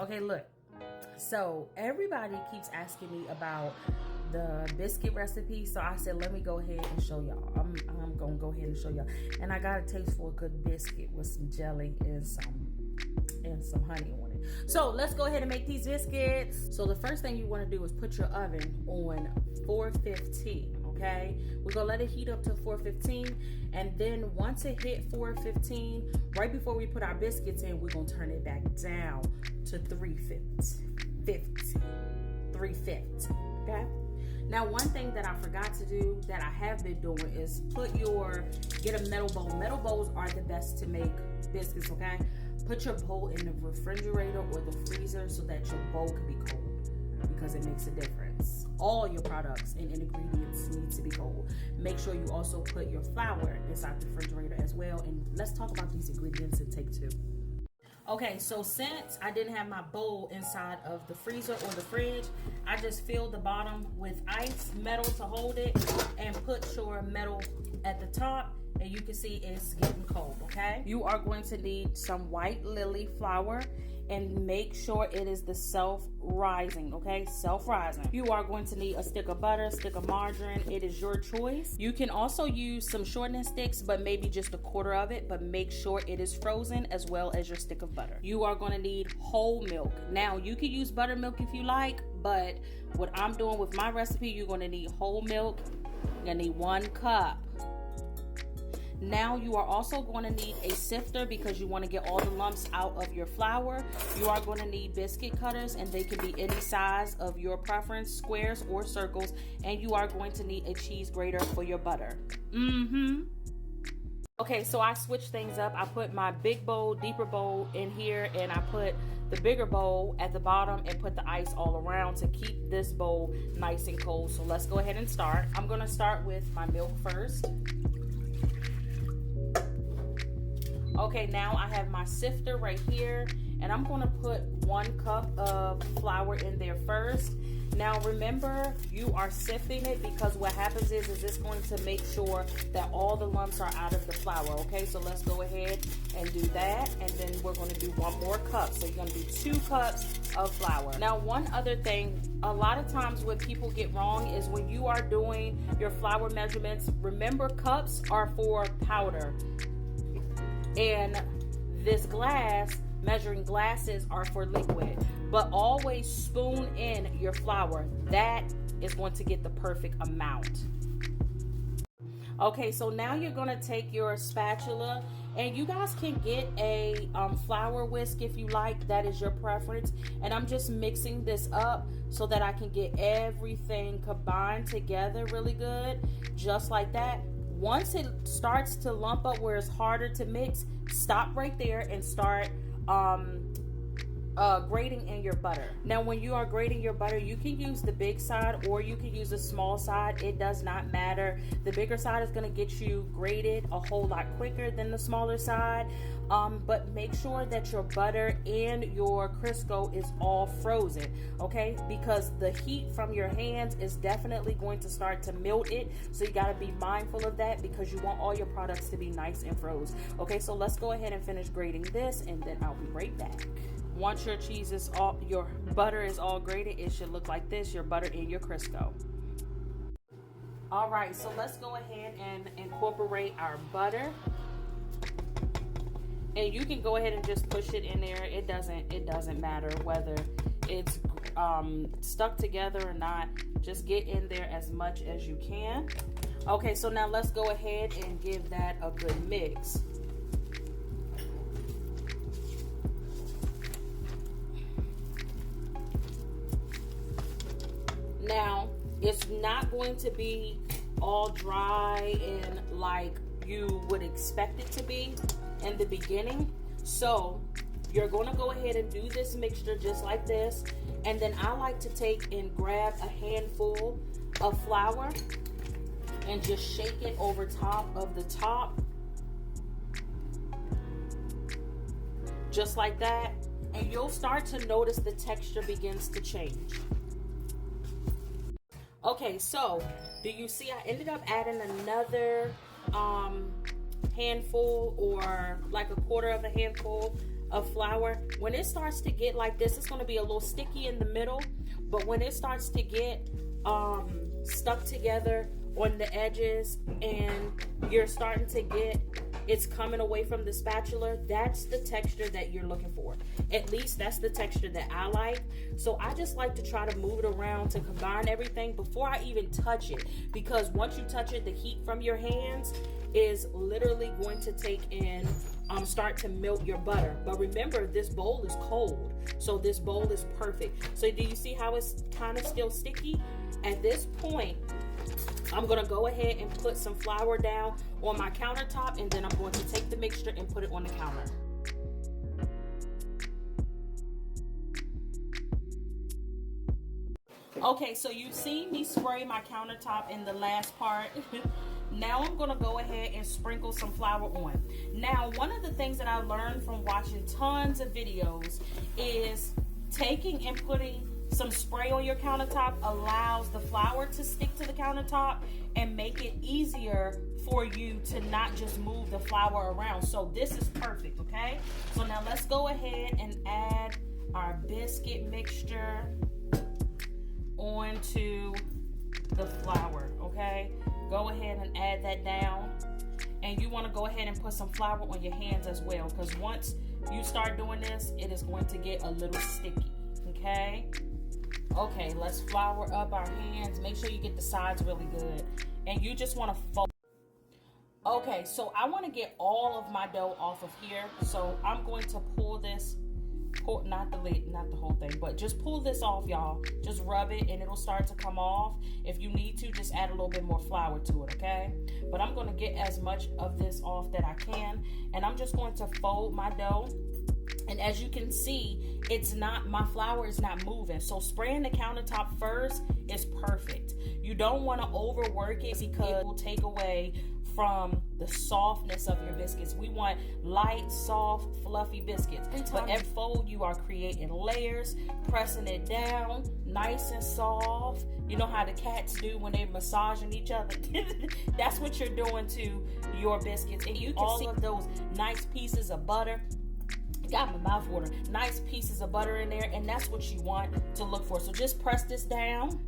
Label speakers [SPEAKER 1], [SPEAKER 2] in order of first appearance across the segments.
[SPEAKER 1] Okay, look. So everybody keeps asking me about the biscuit recipe, so I said let me go ahead and show y'all. I'm gonna go ahead and show y'all. And I got a taste for a good biscuit with some jelly and some honey on it. So let's go ahead and make these biscuits. So the first thing you want to do is put your oven on 415. Okay, we're gonna let it heat up to 415, and then once it hit 415, right before we put our biscuits in, we're gonna turn it back down to 350. Okay. Now, one thing that I forgot to do that I have been doing is get a metal bowl. Metal bowls are the best to make biscuits. Okay, put your bowl in the refrigerator or the freezer so that your bowl can be cold, because it makes a difference. All your products and ingredients need to be cold. Make sure you also put your flour inside the refrigerator as well. And let's talk about these ingredients in take two. Okay, so since I didn't have my bowl inside of the freezer or the fridge, I just filled the bottom with ice, metal to hold it, and put your metal at the top, and you can see it's getting cold, okay? You are going to need some white lily flour, and make sure it is the self-rising, okay? Self-rising. You are going to need a stick of butter, a stick of margarine. It is your choice. You can also use some shortening sticks, but maybe just a quarter of it, but make sure it is frozen, as well as your stick of butter. You are going to need whole milk. Now, you can use buttermilk if you like, but what I'm doing with my recipe, you're going to need whole milk. You're going to need 1 cup. Now you are also going to need a sifter because you want to get all the lumps out of your flour. You are going to need biscuit cutters, and they can be any size of your preference, squares or circles. And you are going to need a cheese grater for your butter. Okay, so I switched things up. I put my big bowl, deeper bowl in here, and I put the bigger bowl at the bottom and put the ice all around to keep this bowl nice and cold. So let's go ahead and start. I'm going to start with my milk first. Okay, now I have my sifter right here, and I'm going to put 1 cup of flour in there first. Now remember, you are sifting it because what happens is it's going to make sure that all the lumps are out of the flour. Okay, so let's go ahead and do that, and then we're going to do 1 more cup. So you're going to do 2 cups of flour. Now, one other thing, a lot of times what people get wrong is when you are doing your flour measurements, remember cups are for powder. And this measuring glasses are for liquid. But always spoon in your flour. That is going to get the perfect amount. Okay, so now you're going to take your spatula, and you guys can get a flour whisk if you like. That is your preference. And I'm just mixing this up so that I can get everything combined together really good, just like that. Once it starts to lump up where it's harder to mix, stop right there and start grating in your butter. Now, when you are grating your butter, you can use the big side or you can use the small side. It does not matter. The bigger side is going to get you grated a whole lot quicker than the smaller side. But make sure that your butter and your Crisco is all frozen, okay? Because the heat from your hands is definitely going to start to melt it. So you got to be mindful of that because you want all your products to be nice and frozen. Okay, so let's go ahead and finish grating this, and then I'll be right back. Once your butter is all grated, it should look like this, your butter and your Crisco. All right, so let's go ahead and incorporate our butter. And you can go ahead and just push it in there. It doesn't matter whether it's stuck together or not. Just get in there as much as you can. Okay, so now let's go ahead and give that a good mix. Now, it's not going to be all dry and like you would expect it to be in the beginning. So you're going to go ahead and do this mixture just like this. And then I like to take and grab a handful of flour and just shake it over top of the top. Just like that. And you'll start to notice the texture begins to change. Okay, so do you see I ended up adding another handful, or like a quarter of a handful of flour. When it starts to get like this, it's going to be a little sticky in the middle, but when it starts to get stuck together on the edges and you're starting to get it's coming away from the spatula, that's the texture that you're looking for. At least that's the texture that I like. So I just like to try to move it around to combine everything before I even touch it, because once you touch it, the heat from your hands is literally going to take in start to melt your butter. But remember, this bowl is cold, so this bowl is perfect. So do you see how it's kind of still sticky? At this point, I'm going to go ahead and put some flour down on my countertop, and then I'm going to take the mixture and put it on the counter. Okay, so you've seen me spray my countertop in the last part. Now I'm going to go ahead and sprinkle some flour on. Now, one of the things that I learned from watching tons of videos is taking and putting some spray on your countertop allows the flour to stick to the countertop and make it easier for you to not just move the flour around. So this is perfect, okay? So now let's go ahead and add our biscuit mixture onto the flour, okay? Go ahead and add that down. And you want to go ahead and put some flour on your hands as well, because once you start doing this, it is going to get a little sticky, okay? Okay, let's flour up our hands. Make sure you get the sides really good. And you just want to fold. Okay, so I want to get all of my dough off of here. So I'm going to pull this, not the whole thing, but just pull this off, y'all. Just rub it and it'll start to come off. If you need to, just add a little bit more flour to it, okay? But I'm going to get as much of this off that I can. And I'm just going to fold my dough. And as you can see, my flour is not moving. So spraying the countertop first is perfect. You don't want to overwork it because it will take away from the softness of your biscuits. We want light, soft, fluffy biscuits. But every fold, you are creating layers, pressing it down, nice and soft. You know how the cats do when they're massaging each other? That's what you're doing to your biscuits. And you can see all of those nice pieces of butter. Got my mouth watering. Nice pieces of butter in there, and that's what you want to look for. So just press this down.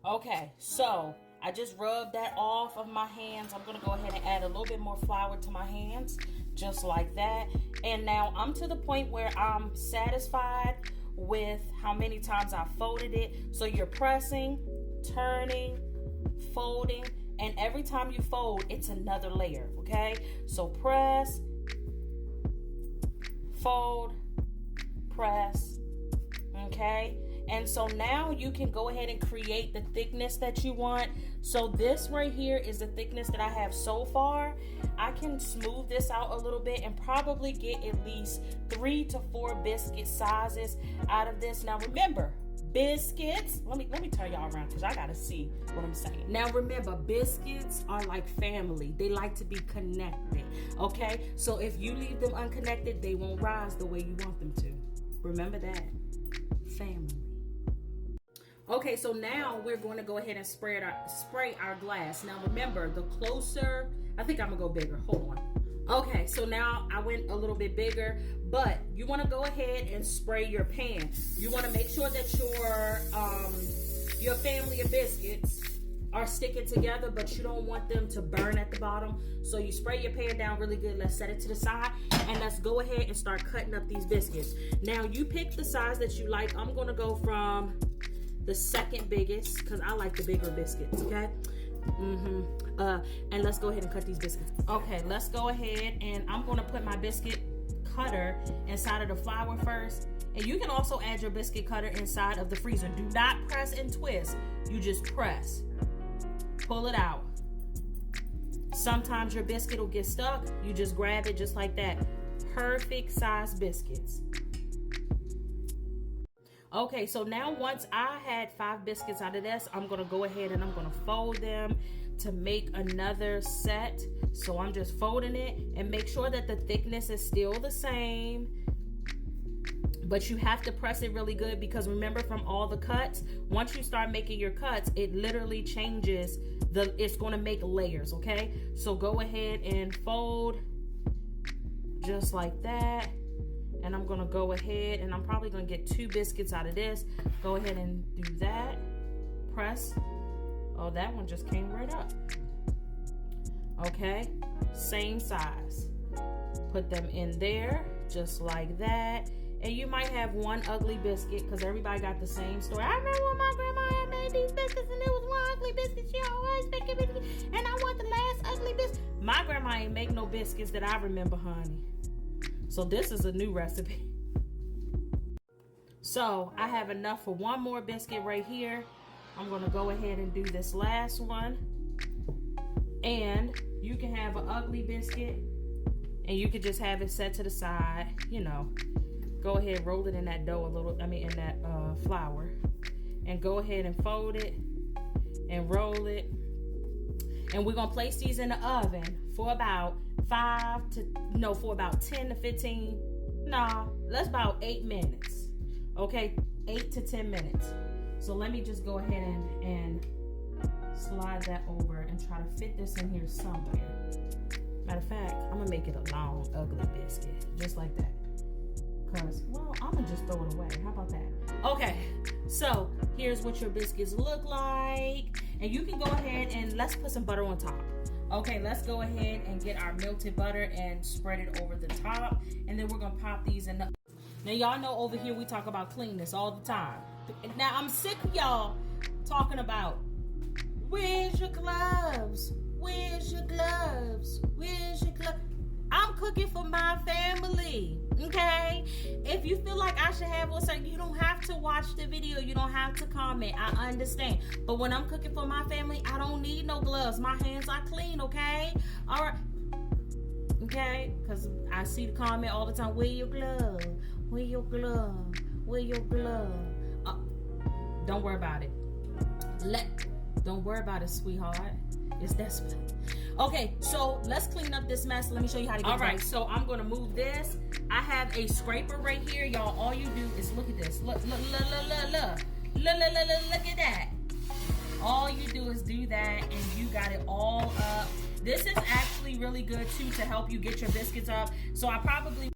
[SPEAKER 1] Okay, so I just rubbed that off of my hands. I'm going to go ahead and add a little bit more flour to my hands, just like that. And now I'm to the point where I'm satisfied with how many times I folded it. So you're pressing, turning, folding, and every time you fold, it's another layer, okay? So press, fold, press, okay? And so now you can go ahead and create the thickness that you want. So this right here is the thickness that I have so far. I can smooth this out a little bit and probably get at least 3 to 4 biscuit sizes out of this. Now remember, biscuits, let me turn y'all around because I gotta see what I'm saying. Now remember, biscuits are like family. They like to be connected, okay? So if you leave them unconnected, they won't rise the way you want them to. Remember that. Family. Okay, so now we're going to go ahead and spray our glass. Now remember, the closer, I think I'm gonna go bigger. Hold on. Okay, so now I went a little bit bigger, but you want to go ahead and spray your pan. You want to make sure that your family of biscuits are sticking together, but you don't want them to burn at the bottom. So you spray your pan down really good. Let's set it to the side, and let's go ahead and start cutting up these biscuits. Now you pick the size that you like. I'm gonna go from the second biggest because I like the bigger biscuits, okay? And let's go ahead and cut these biscuits. Okay, let's go ahead and I'm gonna put my biscuit cutter inside of the flour first. And you can also add your biscuit cutter inside of the freezer. Do not press and twist. You just press. Pull it out. Sometimes your biscuit will get stuck. You just grab it just like that. Perfect size biscuits. Okay, so now once I had 5 biscuits out of this, I'm gonna go ahead and I'm gonna fold them to make another set. So I'm just folding it and make sure that the thickness is still the same. But you have to press it really good because remember, from all the cuts, once you start making your cuts, it literally changes it's going to make layers, okay? So go ahead and fold, just like that. And I'm gonna go ahead and I'm probably gonna get 2 biscuits out of this. Go ahead and do that. Press. Oh, that one just came right up. Okay, same size. Put them in there just like that. And you might have one ugly biscuit because everybody got the same story. I remember when my grandma had made these biscuits and it was one ugly biscuit. She always making biscuits and I want the last ugly biscuit. My grandma ain't make no biscuits that I remember, honey. So this is a new recipe. So I have enough for one more biscuit right here. I'm gonna go ahead and do this last one. And you can have an ugly biscuit and you can just have it set to the side, you know. Go ahead, roll it in that dough a little, in that flour. And go ahead and fold it and roll it. And we're gonna place these in the oven for about 10 to 15, let's about 8 minutes. Okay, 8 to 10 minutes. So let me just go ahead and slide that over and try to fit this in here somewhere. Matter of fact, I'm gonna make it a long, ugly biscuit, just like that. Cause, well, I'm gonna just throw it away. How about that? Okay, so here's what your biscuits look like. And you can go ahead and let's put some butter on top. Okay, let's go ahead and get our melted butter and spread it over the top. And then we're gonna pop these in the... Now, y'all know over here we talk about cleanness all the time. Now, I'm sick of y'all talking about, where's your gloves? Where's your gloves? Where's your gloves? I'm cooking for my family, okay? If you feel like I should have one, so you don't have to watch the video. You don't have to comment. I understand. But when I'm cooking for my family, I don't need no gloves. My hands are clean, okay? All right. Okay? Because I see the comment all the time, where your glove? Where your glove? Where your glove? Don't worry about it. Don't worry about it, sweetheart. It's that simple. Okay, so let's clean up this mess. Let me show you how to get it. All right, so I'm gonna move this. I have a scraper right here, y'all. All you do is look at this. Look at that. All you do is do that, and you got it all up. This is actually really good too to help you get your biscuits up. So I probably...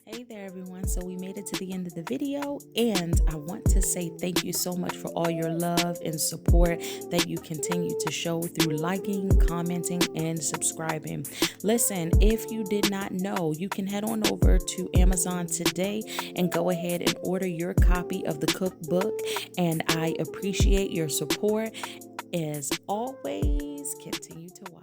[SPEAKER 1] Hey there everyone, so we made it to the end of the video, and I want to say thank you so much for all your love and support that you continue to show through liking, commenting, and subscribing. Listen, if you did not know, you can head on over to Amazon today and go ahead and order your copy of the cookbook, and I appreciate your support. As always, continue to watch.